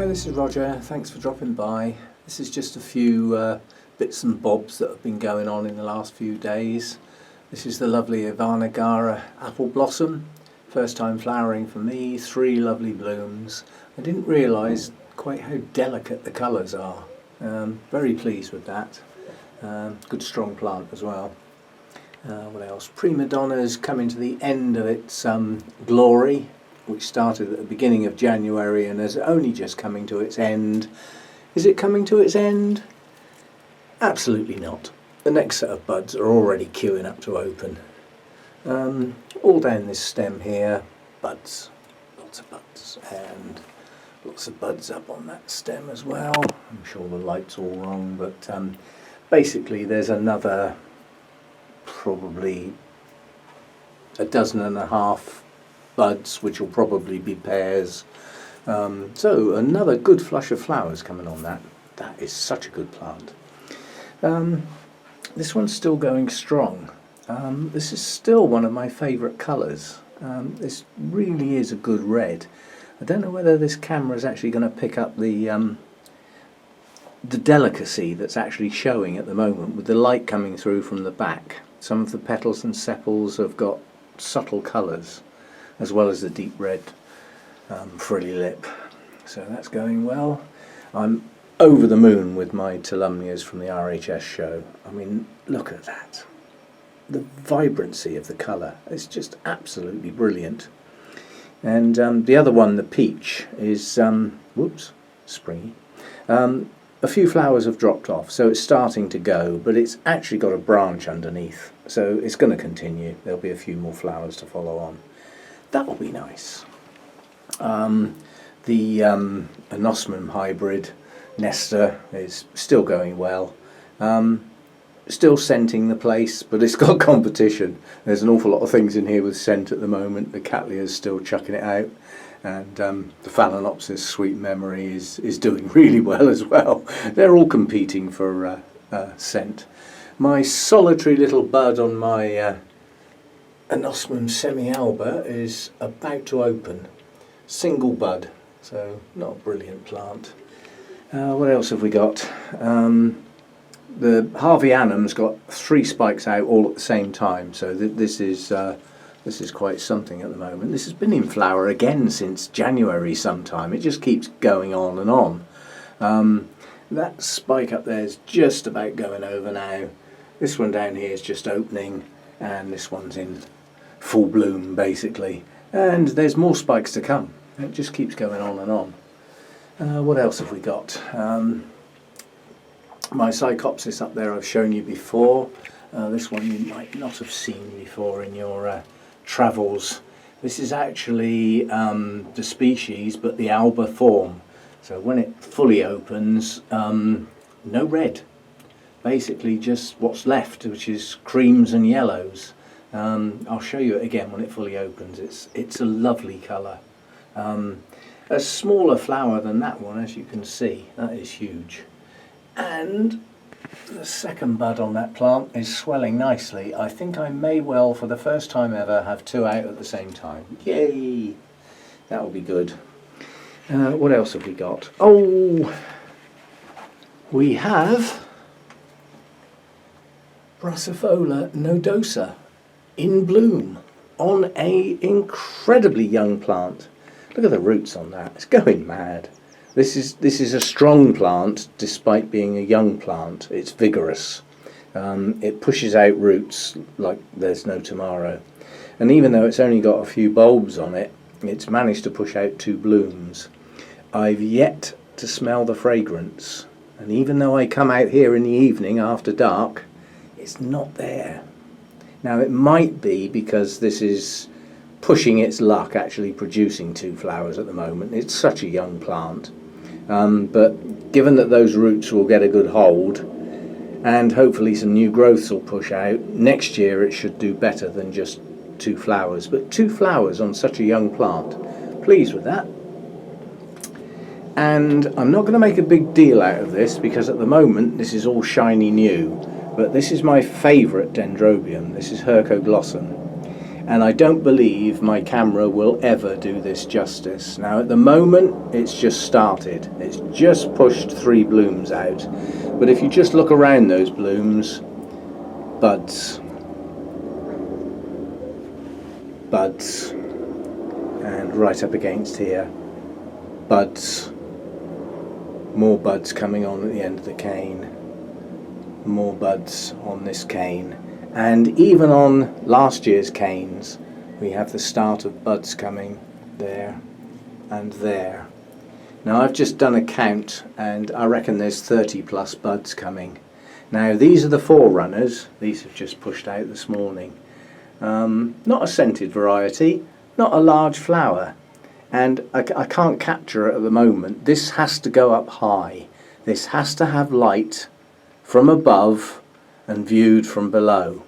Hi, this is Roger. Thanks for dropping by. This is just a few bits and bobs that have been going on in the last few days. This is the lovely Ivana Gara apple blossom. First time flowering for me, 3 lovely blooms. I didn't realise quite how delicate the colours are. Very pleased with that. Good strong plant as well. What else? Prima Donna's coming to the end of its glory, which started at the beginning of January and is only just coming to its end. Is it coming to its end? Absolutely not. The next set of buds are already queuing up to open. All down this stem here, buds, lots of buds, and lots of buds up on that stem as well. I'm sure the light's all wrong, but basically there's another probably 12 buds, which will probably be pairs. So another good flush of flowers coming on that. That is such a good plant. This one's still going strong. This is still one of my favourite colours. This really is a good red. I don't know whether this camera is actually going to pick up the delicacy that's actually showing at the moment with the light coming through from the back. Some of the petals and sepals have got subtle colours, as well as the deep red frilly lip. So that's going well. I'm over the moon with my Tulumnias from the RHS show. I mean, look at that. The vibrancy of the colour is just absolutely brilliant. And the other one, the peach, is, whoops, springy. A few flowers have dropped off, so it's starting to go, but it's actually got a branch underneath, so it's going to continue. There'll be a few more flowers to follow on. That will be nice. The anosmum hybrid Nesta is still going well. Still scenting the place, but it's got competition. There's an awful lot of things in here with scent at the moment. The Cattleyas still chucking it out, and the Phalaenopsis Sweet Memory is doing really well as well. They're all competing for scent. My solitary little bud on my Anosmum semi-alba is about to open. Single bud, so not a brilliant plant. What else have we got? The Harveyanum's got 3 spikes out all at the same time, so this is quite something at the moment. This has been in flower again since January sometime. It just keeps going on and on. That spike up there is just about going over now. This one down here is just opening, and this one's in full bloom basically. And there's more spikes to come. It just keeps going on and on. What else have we got? My Psychopsis up there I've shown you before. This one you might not have seen before in your travels. This is actually the species, but the alba form. So when it fully opens, no red. Basically just what's left, which is creams and yellows. I'll show you it again when it fully opens. It's a lovely colour. A smaller flower than that one, as you can see. That is huge. And the second bud on that plant is swelling nicely. I think I may well, for the first time ever, have 2 out at the same time. Yay! That will be good. What else have we got? Oh, we have Brassavola nodosa in bloom on a incredibly young plant. Look at the roots on that. It's going mad. This is a strong plant despite being a young plant. It's vigorous. It pushes out roots like there's no tomorrow. And even though it's only got a few bulbs on it, it's managed to push out 2 blooms. I've yet to smell the fragrance. And even though I come out here in the evening after dark, it's not there. Now it might be because this is pushing its luck actually producing 2 flowers at the moment. It's such a young plant. But given that those roots will get a good hold and hopefully some new growths will push out, next year it should do better than just 2 flowers. But 2 flowers on such a young plant, pleased with that. And I'm not going to make a big deal out of this because at the moment this is all shiny new, but this is my favourite dendrobium. This is Hercoglossum. and I don't believe my camera will ever do this justice. Now at the moment it's just started, it's just pushed 3 blooms out, but if you just look around those blooms, buds, and right up against here, buds, more buds coming on at the end of the cane, more buds on this cane, and even on last year's canes we have the start of buds coming there and there. Now I've just done a count and I reckon there's 30 plus buds coming. Now these are the forerunners, these have just pushed out this morning. Not a scented variety, not a large flower, and I can't capture it at the moment. This has to go up high, this has to have light from above and viewed from below.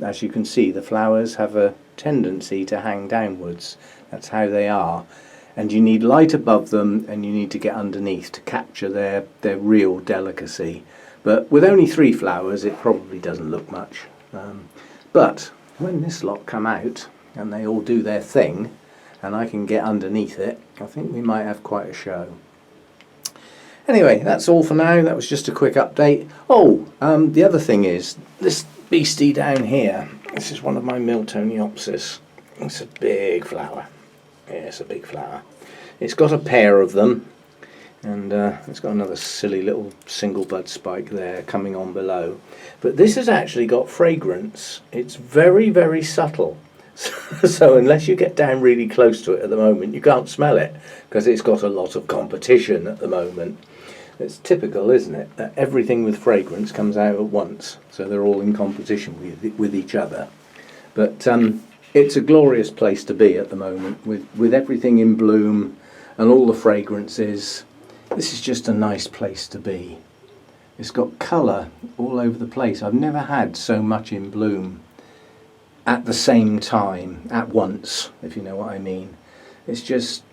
As you can see, the flowers have a tendency to hang downwards, that's how they are, and you need light above them and you need to get underneath to capture their real delicacy. But with only 3 flowers it probably doesn't look much, but when this lot come out and they all do their thing and I can get underneath it, I think we might have quite a show. Anyway, that's all for now. That was just a quick update. Oh, the other thing is, this beastie down here, this is one of my Miltoniopsis. It's a big flower. Yeah, it's a big flower. It's got a pair of them, and it's got another silly little single bud spike there coming on below. But this has actually got fragrance. It's very, very subtle. So unless you get down really close to it at the moment, you can't smell it, because it's got a lot of competition at the moment. It's typical, isn't it, that everything with fragrance comes out at once, so they're all in competition with each other. But it's a glorious place to be at the moment, with everything in bloom and all the fragrances. This is just a nice place to be. It's got colour all over the place. I've never had so much in bloom at the same time, at once, if you know what I mean. It's just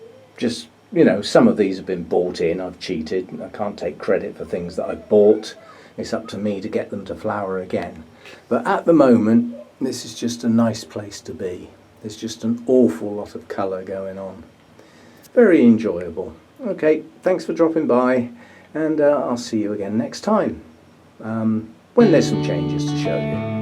you know, some of these have been bought in, I've cheated, I can't take credit for things that I've bought, it's up to me to get them to flower again. But at the moment, this is just a nice place to be. There's just an awful lot of colour going on. Very enjoyable. Okay, thanks for dropping by, and I'll see you again next time, when there's some changes to show you.